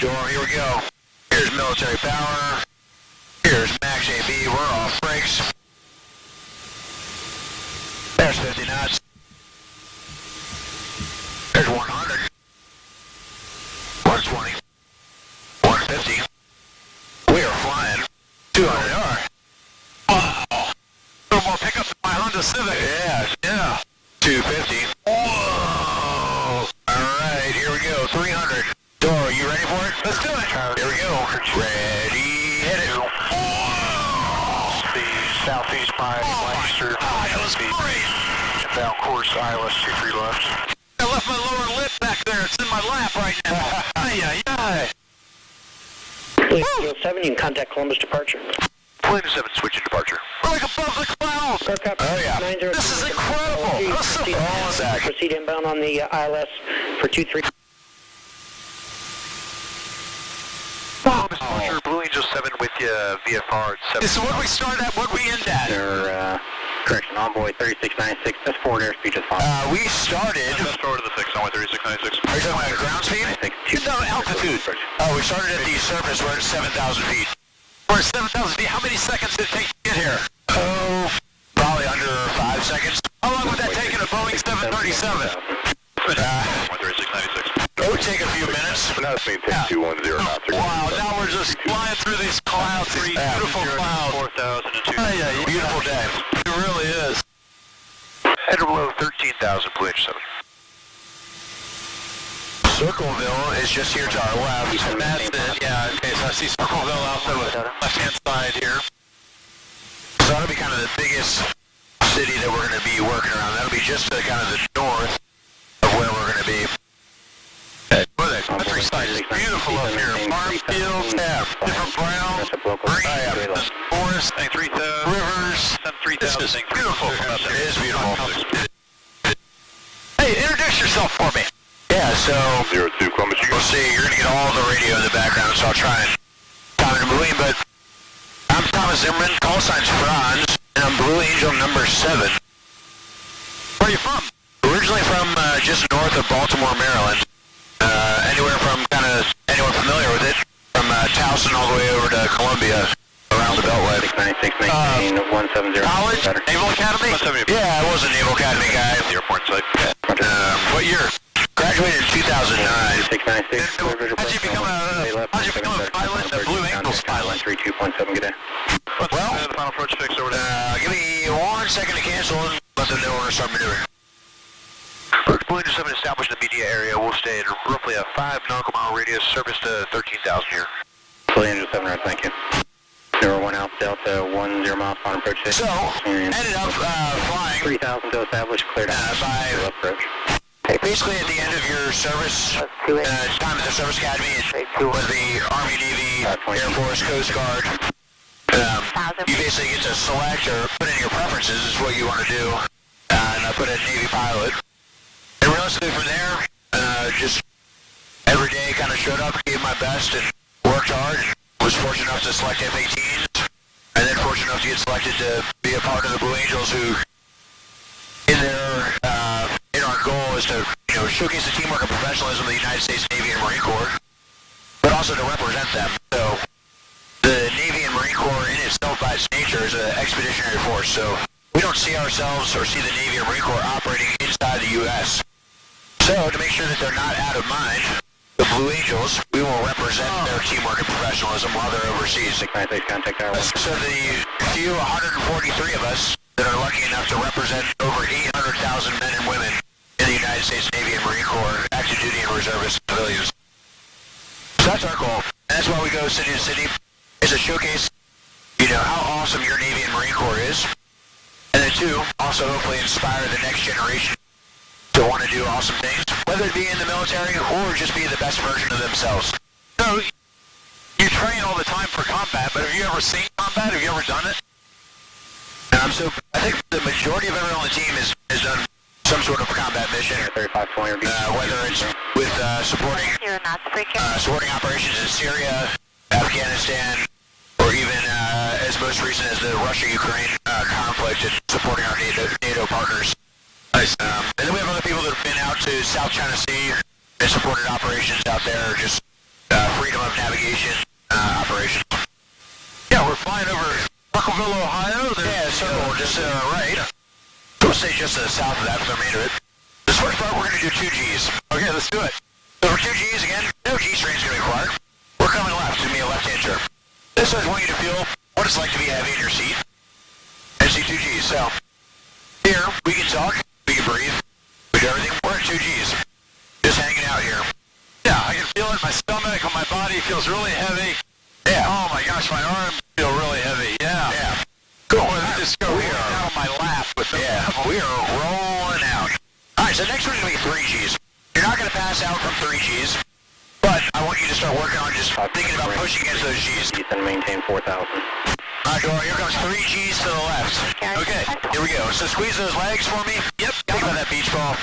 door, here we go. Here's military power. Here's max AB, we're off brakes. There's 50 knots. There's 100. 120. 150. We are flying. 200. All right. Wow. A little more pickup than my Honda Civic. Yeah. 250. Whoa. All right, here we go. 300. Door, you ready for it? Let's do it. Here we go. Ready, hit it. Whoa. Speed southeast by Lancaster. That was great. Inbound course ILS 23 left. I left my lower lip back there. It's in my lap right now. Ay. Plane 07, you can contact Columbus departure. Plane 7 switching departure. We're like above the clouds. Oh yeah. This is incredible. Proceed inbound on the ILS for 23. Departure, Blue Angel 7 with you, VFR 7. This is what we start at, what we end at. Correction, envoy 3696, that's forward airspeed just fine. We started... That's forward to the 6, envoy 3696. Are you talking about ground speed? No, altitude. Oh, we started at the surface, we're at 7,000 feet. We're at 7,000 feet, how many seconds did it take to get here? Oh, probably under 5 seconds. How long would that take in a Boeing 737? 3696. It would take a few minutes. Now it's maintain 210 knots. Wow, now we're just flying through these clouds, these beautiful clouds. 4,002. Beautiful day. It really is. Head below 13,000, Blue Angel 7. Circleville is just here to our left. That's it. Yeah, okay, so I see Circleville out the left-hand side here. So that'll be kind of the biggest city that we're going to be working around. That'll be just to kind of the north of where we're going to be. Boy, the countryside is beautiful up here. Farm fields, different brown, green, forest, rivers. This is beautiful. It is beautiful. Hey, introduce yourself for me. Yeah, so 02 Columbus. we'll see. You're going to get all the radio in the background, so I'll try and time it in between. But I'm Thomas Zimmerman, call sign's Franz, and I'm Blue Angel number 7. Where are you from? Originally from just north of Baltimore, Maryland. Anywhere from anyone familiar with it, from Towson all the way over to Columbia, around the Beltway. 696, maintain 170. College? Naval Academy? 170. Yeah, I was a Naval Academy guy. The airport site. What year? Graduated in 2009. 696. How'd you become a pilot, a Blue Angels pilot? 32.7, good day. Well, the final approach fix over there. give me 1 second to cancel and let them know when to start maneuvering. Blue Angel 7 established in the media area. We'll stay at roughly a 5 nautical mile radius, service to 13,000 here. Blue Angel 7, right, thank you. 01 Alpha Delta, 10 miles on approach. So, ended up flying 3,000 to establish, cleared out by approach. basically at the end of your service, time at the service academy, with the Army, Navy, Air Force, Coast Guard. You basically get to select or put in your preferences is what you want to do, and I put in Navy pilot. And realistically from there, just every day kind of showed up, gave my best, and worked hard, and was fortunate enough to select F-18s, and then fortunate enough to get selected to be a part of the Blue Angels, who, in our goal is to, showcase the teamwork and professionalism of the United States Navy and Marine Corps, but also to represent them. So, the Navy and Marine Corps in itself by its nature is an expeditionary force, so we don't see ourselves or see the Navy or Marine Corps operating inside the U.S. So, to make sure that they're not out of mind, the Blue Angels, we will represent their teamwork and professionalism while they're overseas. So the few 143 of us that are lucky enough to represent over 800,000 men and women in the United States Navy and Marine Corps, active duty and reservist civilians. So that's our goal. And that's why we go city to city, is to showcase, how awesome your Navy and Marine Corps is. And then two, also hopefully inspire the next generation to want to do awesome things, whether it be in the military or just be the best version of themselves. So, you train all the time for combat, but have you ever seen combat? Have you ever done it? So I think the majority of everyone on the team has done some sort of combat mission, whether it's with supporting operations in Syria, Afghanistan, or even as most recent as the Russia-Ukraine conflict and supporting our NATO partners. Nice. And then we have other people that have been out to South China Sea and supported operations out there, just freedom navigation operation. Yeah, we're flying over Buckleville, Ohio. Yeah, so just right. We'll stay just to the south of that for the remainder of it. This first part, we're going to do 2 Gs. Okay, let's do it. So for 2 Gs, again, no G-strain is going to be required. We're coming left, it's going to be a left-hand turn. This is I want you to feel what it's like to be heavy in your seat. And see 2 Gs. So, here, we can talk, we can breathe, we do everything. We're at 2 Gs. Just hanging out here. Yeah, I can feel it. My stomach, my body feels really heavy. Yeah. Oh my gosh, my arms feel really heavy. Yeah. Yeah. Cool. Let's just go We right are- down on my lap with the We are rolling out. Alright, so next one's going to be 3 Gs. You're not going to pass out from 3 Gs, but I want you to start working on just thinking about pushing against those Gs. Ethan, maintain 4,000. Alright, Dora, here comes 3 Gs to the left. Okay, here we go. So squeeze those legs for me. Yep, think about that beach ball.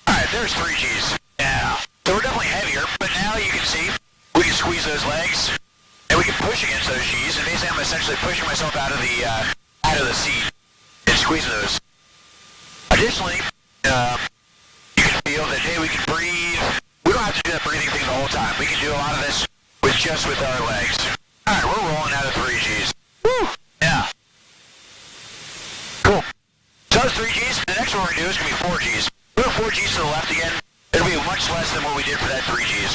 Alright, there's 3 Gs. Yeah. So we're definitely heavier, but now you can see we can squeeze those legs, and we can push against those Gs, and basically I'm essentially pushing myself out of the seat and squeezing those. Additionally, you can feel that, hey, we can breathe. We don't have to do that breathing thing the whole time. We can do a lot of this with our legs. Alright, we're rolling out of 3 Gs. Woo! Yeah. Cool. So that's 3 Gs. The next one we're going to do is going to be 4 Gs. We're 4 Gs to the left again. It'll be much less than what we did for that 3 Gs.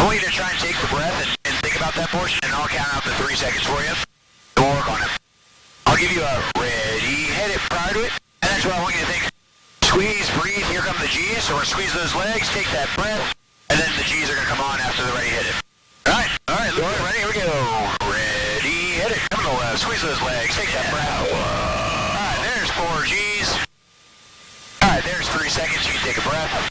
I want you to try and take the breath and think about that portion, and I'll count out the 3 seconds for you. And we'll work on it. I'll give you a ready, hit it prior to it, and that's what I want you to think. Squeeze, breathe, here come the G's, so we're going to squeeze those legs, take that breath, and then the G's are going to come on after the ready, hit it. Alright, ready, here we go. Ready, hit it, come to the left, squeeze those legs, take that breath. Alright, there's 4 G's. Alright, there's 3 seconds, you can take a breath.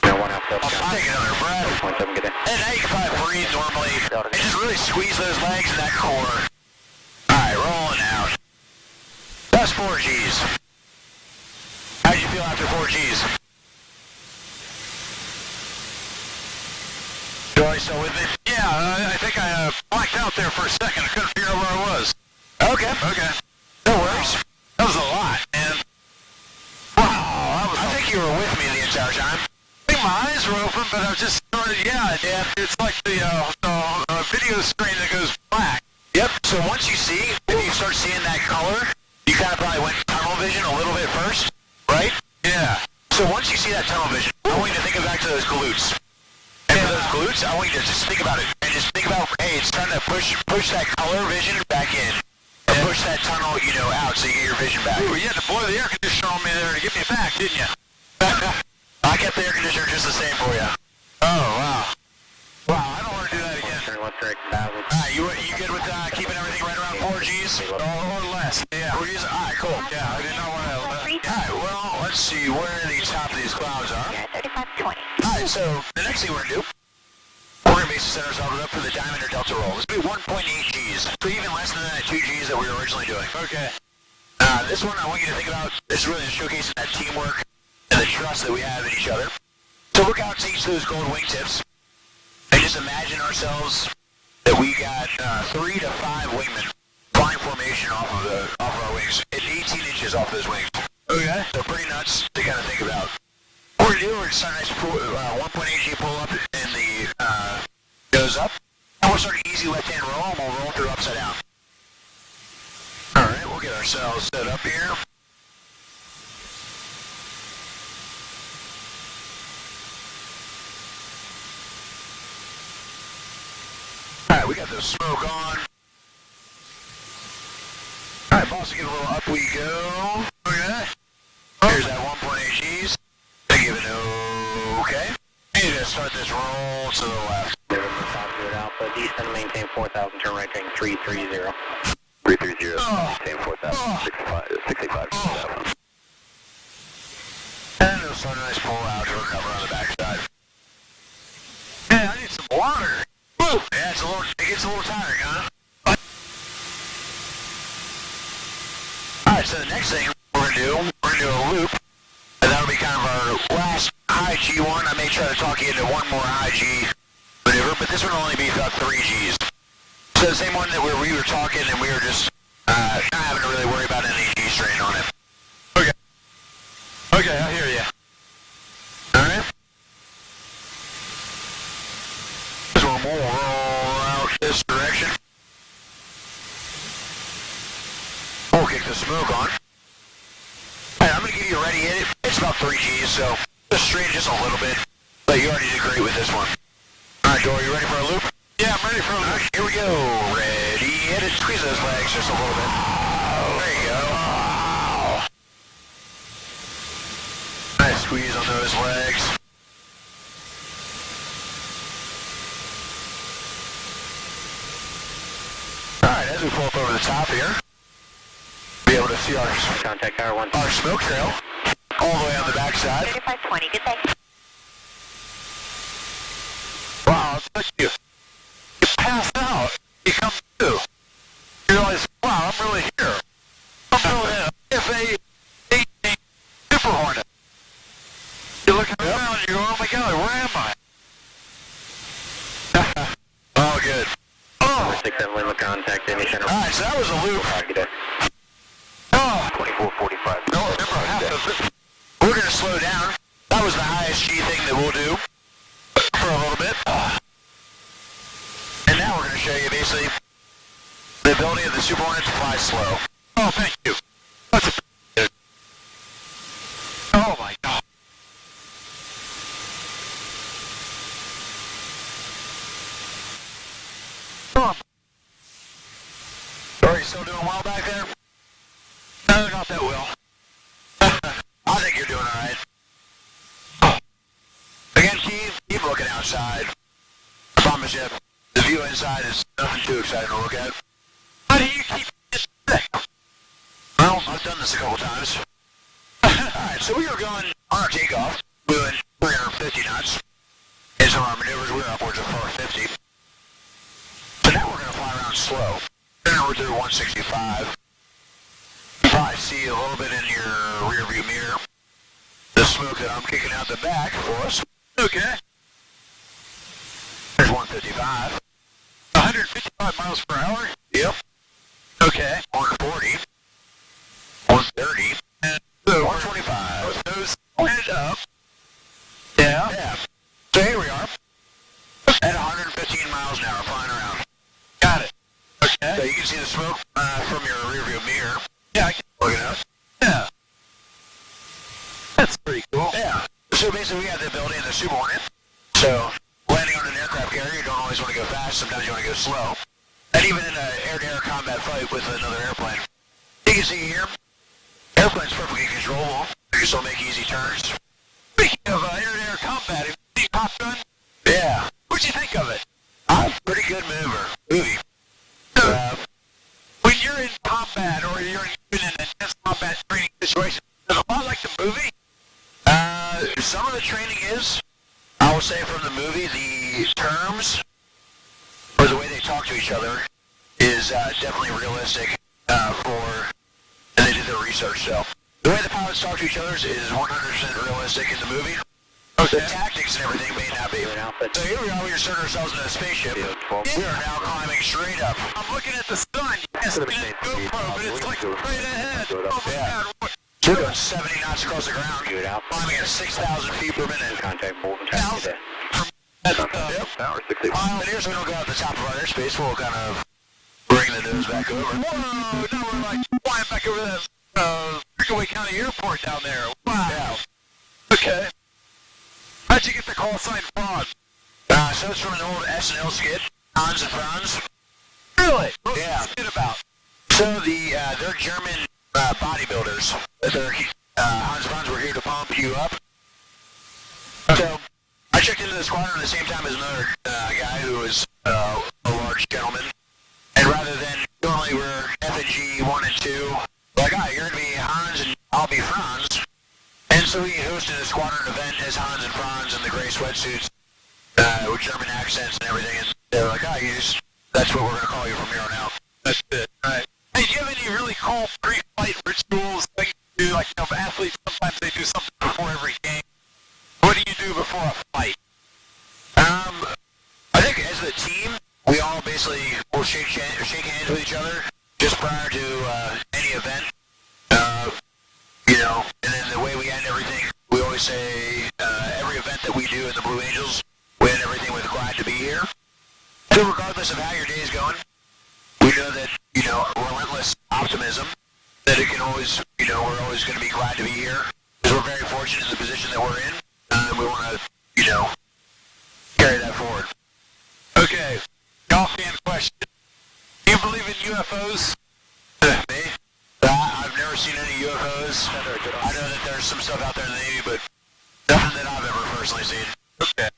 No, 1 out, Delta. Take another breath. 3.7, get in. And now you can probably breathe normally, and just really squeeze those legs and that core. Alright, rolling out. That's 4 G's. How'd you feel after 4 G's? Joy, still with me? Yeah, I think I blacked out there for a second. I couldn't figure out where I was. Okay. Okay. No worries. That was a lot, man. Wow, I think you were with me the entire time. I think my eyes were open, but I was just started, yeah, it's like the video screen that goes black. Yep. So once you see, if you start seeing that color, you kind of probably went tunnel vision a little bit first, right? Yeah. So once you see that tunnel vision, I want you to think back to those glutes. And for those glutes, I want you to just think about it. And just think about, hey, it's trying to push that color vision back in. And push that tunnel, out so you get your vision back. Ooh, you had to blow the air conditioner on me there to get me back, didn't you? I kept the air conditioner just the same for you. Oh, wow. Wow, I don't want to do that again. Turn left, 3,000. Alright, you good with keeping everything right around 4 Gs? Or less. Yeah. 4 Gs? Alright, cool. Yeah, I did not want to. Alright, well, let's see where the top of these clouds are. 3520. Alright, so the next thing we're going to do, we're going to basically set ourselves up for the Diamond or Delta roll. This will be 1.8 Gs, so even less than that 2 Gs that we were originally doing. Okay. This one I want you to think about, this is really just showcasing that teamwork and the trust that we have in each other. So look out to each of those gold wingtips, and just imagine ourselves that we got 3 to 5 wingmen flying formation off of our wings, at 18 inches off those wings. Okay. So pretty nuts to kind of think about. What we're going to do, we're just start a nice 1.8 G pull up, and the goes up. And we'll start an easy left-hand roll, and we'll roll through upside down. Alright, we'll get ourselves set up here. Alright, we got the smoke on. Alright, boss, get a little up we go. Okay. Here's that 1.8 Gs. They give it okay. And you're going to start this roll to the left. There was the top good Alpha. Descend, maintain 4,000, turn right, turn 330. 330, maintain 4,000, 65. And it'll start a nice pull out to recover on the backside. Man, I need some water. Woo! Yeah, it gets a little tiring, huh? Alright, so the next thing we're going to do a loop. And that'll be kind of our last high G one. I may try to talk you into one more high G maneuver, but this one will only be about 3 Gs. So the same one that we were talking and we were just not having to really worry about any G strain on it. Okay. Okay, I hear you. Alright? This one will roll kick the smoke on. Alright, I'm going to give you a ready hit. It's about 3 Gs, so just straight just a little bit. But you already did great with this one. Alright, Joel, you ready for a loop? Yeah, I'm ready for a loop. Alright, here we go. Ready, hit it. Squeeze those legs just a little bit. There you go. Nice squeeze on those legs. Alright, as we pull up over the top here, be able to see our Contact tower 1. smoke trail all the way on the backside. 3520, good day. Wow, it's like you pass out, you come to. You realize, wow, I'm really here. I'm really in a FA-18 Super Hornet. You're looking around and you go, oh my God, where am I? Oh, good. Oh, 67 Lima, contact any center. Alright, so that was a loop. Good day. oh. 2445. No, remember half of it. We're going to slow down. That was the highest G thing that we'll do for a little bit. And now we're going to show you basically the ability of the Super Hornet to fly slow. Oh, thank you. That's good. Oh my God. Oh, Are you still doing well back there? no, not that well. I think you're doing alright. Again, keep looking outside. I promise you, the view inside is nothing too exciting to look at. How do you keep this sick? Well, I've done this a couple times. Alright, so we were going on our takeoff, doing 350 knots. In some of our maneuvers, we were upwards of 450. So now we're going to fly around slow. Now we're through 165. You probably see a little bit in your rear view mirror the smoke that I'm kicking out the back for us. Okay. There's 155. 155 miles per hour? Yep. Okay. 140. 130. And so 125. those pointed up. Yeah. Yeah. So here we are. At 115 miles an hour flying around. Got it. So Okay. you can see the smoke from your rear view mirror. Yeah, I can. Looking up. Yeah. That's pretty cool. Yeah. So basically we have the ability in the Super Hornet. So landing on an aircraft carrier, you don't always want to go fast. Sometimes you want to go slow. And even in an air-to-air combat fight with another airplane. You can see here, airplane's perfectly controllable. You can still make easy turns. Speaking of air-to-air combat, have you seen Top Gun? Yeah. What'd you think of it? Pretty good movie. So, when you're in combat or you're in an intense combat training situation, is it a lot like the movie? Some of the training is, I will say from the movie, the terms or the way they talk to each other is definitely realistic and they did their research. So the way the pilots talk to each other is 100% realistic in the movie. Okay. The tactics and everything may not be. So here we are, we inserted ourselves in a spaceship. We are now climbing straight up. I'm looking at the sun. Yes, it's a GoPro, but it's like straight ahead. Oh my Yeah. God. So we're going 70 knots across the ground, climbing at 6,000 feet per minute. Contact Bolton Tower. Good day. That's Tower 61. And here's when we'll go at the top of our airspace. We'll kind of bring the nose back over. Whoa, now we're like flying back over that Pickaway County Airport down there. Wow. Yeah. Okay. How'd you get the call sign Frog? So it's from an old S&L skit, Hans and Franz. Really? What's Yeah. the skit about? So they're German bodybuilders. Hans and Franz were here to pump you up. So I checked into the squadron at the same time as another guy who was a large gentleman. And rather than normally we're F and G 1 and 2, like, you're going to be Hans and I'll be Franz. And so we hosted a squadron event as Hans and Franz in the gray sweatsuits with German accents and everything. And they were like, that's what we're going to call you from here on out. That's it. Right. Hey, do you have any really cool pre-flight rituals things you do? Like, athletes, sometimes they do something before every game. What do you do before a fight? I think as a team, we all basically will shake hands with each other just prior to any event. And then the way we end everything, we always say every event that we do in the Blue Angels, we end everything with glad to be here. So regardless of how your day is going, we know that, relentless optimism that it can always, we're always going to be glad to be here. Because we're very fortunate in the position that we're in. And we want to, carry that forward. Okay, golf-fan question. Do you believe in UFOs? Me? I've never seen any UFOs. I know that there's some stuff out there in the Navy, but nothing that I've ever personally seen. Okay.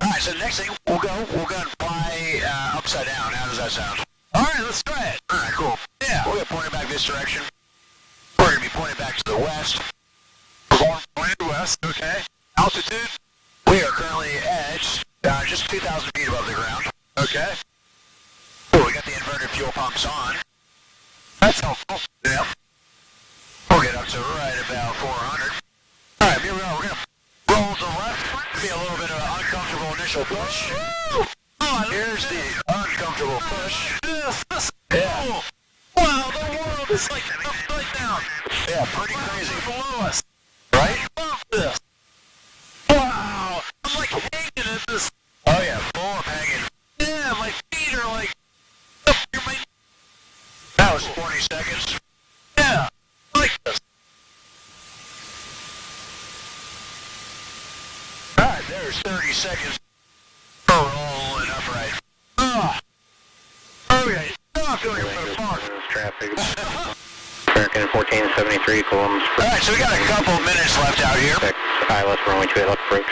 Alright, so the next thing, we'll go and fly upside down. How does that sound? Alright, let's try it. Alright, cool. Yeah. We'll get pointed back this direction. We're going to be pointed back to the west. We're going from land west, okay. Altitude? We are currently at just 2,000 feet above the ground. Okay. Cool, we got the inverted fuel pumps on. That's helpful. Yep. We'll get up to right about 400. Alright, here we are. We're going to roll to the left. Be a little bit of an uncomfortable initial push. Here's the uncomfortable push. This Yeah. cool. Wow, the world is like upside down. Yeah, pretty crazy. Below us. Right? Love this. Wow. I'm like hanging at this. Oh yeah, full of hanging. Yeah, my feet are like up near my. That was 20 seconds. Yeah. Like this. Alright, there's 30 seconds. Rolling upright. Okay. Oh, I'm feeling a bit far. Traffic. American 1473, Columbus. Alright, so we got a couple minutes left out here. ILS runway 28 left approach.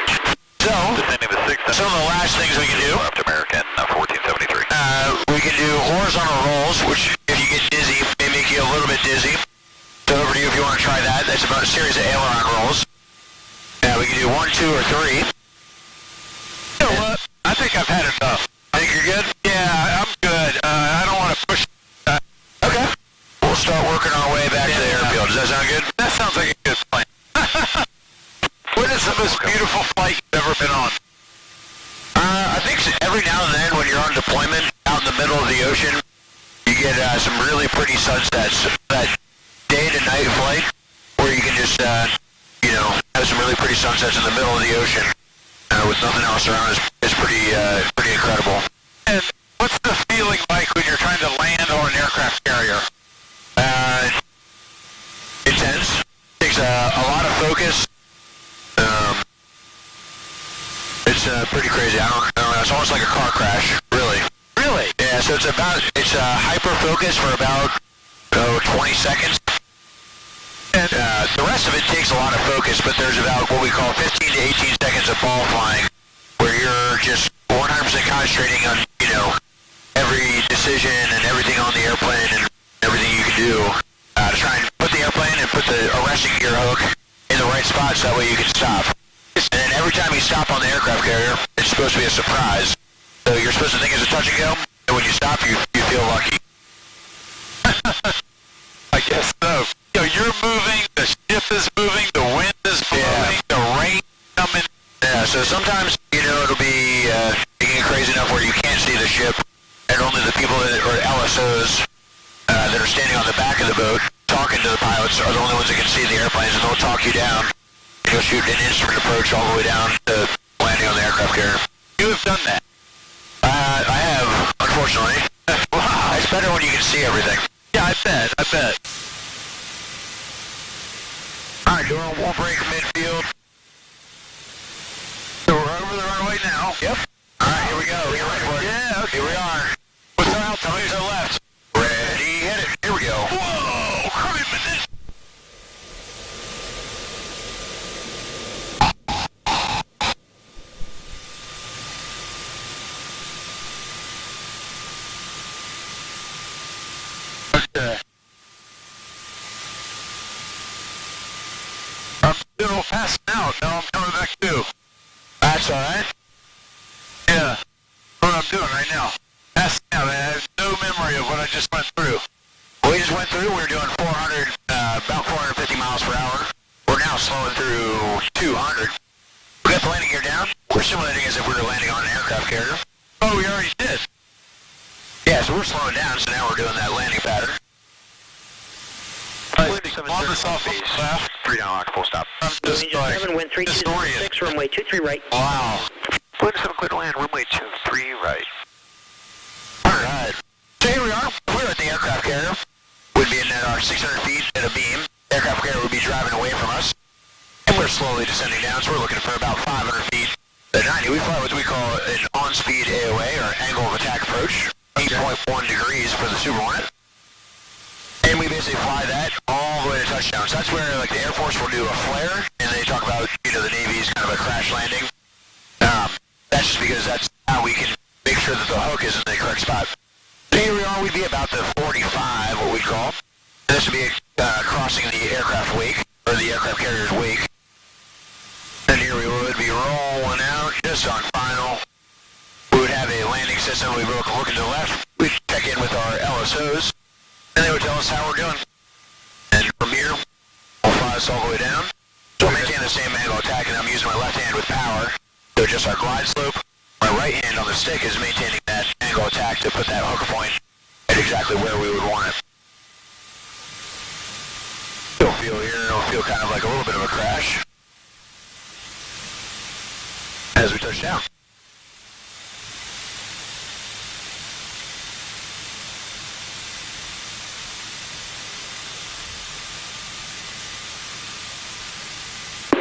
So, Descending to 6. some of the last things we can do, Left American 1473. we can do horizontal rolls, which if you get dizzy, may make you a little bit dizzy. So over to you if you want to try that. That's about a series of aileron rolls. We can do 1, 2, or 3. You know what? I think I've had enough. I think you're good? Yeah, I'm good. I don't want to push. Okay. We'll start working our way back to the airfield. Does that sound good? That sounds like a good plan. What is the most beautiful flight you've ever been on? I think every now and then when you're on deployment out in the middle of the ocean, you get some really pretty sunsets. That day to night flight where you can just, have some really pretty sunsets in the middle of the ocean with nothing else around is pretty incredible. And what's the feeling like when you're trying to land on an aircraft carrier? Intense. Takes a lot of focus. It's pretty crazy. I don't know. It's almost like a car crash. Really. Really? Yeah. So it's hyper focus for about 20 seconds. And the rest of it takes a lot of focus, but there's about what we call 15 to 18 seconds of ball flying, where you're just 100% concentrating on every decision and everything on the airplane and everything you can do to try and put the airplane and put the arresting gear hook in the right spot so that way you can stop. And then every time you stop on the aircraft carrier, it's supposed to be a surprise. So you're supposed to think it's a touch and go, and when you stop, you feel lucky. I guess so. You're moving, the ship is moving, the wind is blowing, the rain coming. Yeah, so sometimes, it'll be getting crazy enough where you can't see the ship, and only the people or LSOs that are standing on the back of the boat talking to the pilots are the only ones that can see the airplanes, and they'll talk you down. You'll shoot an instrument approach all the way down to landing on the aircraft carrier. You have done that. I have, unfortunately. Wow. It's better when you can see everything. Yeah, I bet. Alright, door won't break midfield. So we're over the runway now. Yep. Alright, here we go. Get ready for it. Yeah, okay. Here we are. What's our altitude? To the left. Ready, hit it. Here we go. Whoa! Criminal! Okay. I'm still passing out. Now I'm coming back too. That's alright. Yeah. What I'm doing right now. Passing out. I have no memory of what I just went through. We just went through, we were doing 400, about 450 miles per hour. We're now slowing through 200. We got the landing gear down. We're simulating as if we were landing on an aircraft carrier. Oh, we already did. Yeah, so we're slowing down, so now we're doing that landing pattern. On this off left. 3 down, full stop. I'm just like 7, wind 3206, runway 23 right. Wow. Wind 7, clear to land, runway 23 right. Alright. So here we are. We're at the aircraft carrier. about 600 feet at a beam. Aircraft carrier would be driving away from us. And we're slowly descending down, so we're looking for about 500 feet at 90. We fly what we call an on-speed AOA, or angle of attack approach, 8.1 degrees for the Super Hornet. And we basically fly that all the way to touchdown. So that's where like the Air Force will do a flare, and they talk about, you know, the Navy's kind of a crash landing. That's just because that's how we can make sure that the hook is in the correct spot. So here we are, we'd be about the 45, what we'd call. And this would be crossing the aircraft wake, or the aircraft carrier's wake. And here we would be rolling out just on final. We would have a landing system. We'd look to the left. We'd check in with our LSOs, and they would tell us how we're doing. And from here, we'll fly us all the way down. So we'll maintain the same angle of attack, and I'm using my left hand with power to adjust our glide slope. My right hand on the stick is maintaining that angle of attack to put that hook point at exactly where we would want it. You'll feel here, it'll feel kind of like a little bit of a crash as we touch down.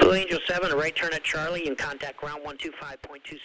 Blue Angel 7, a right turn at Charlie, and contact ground 125.27.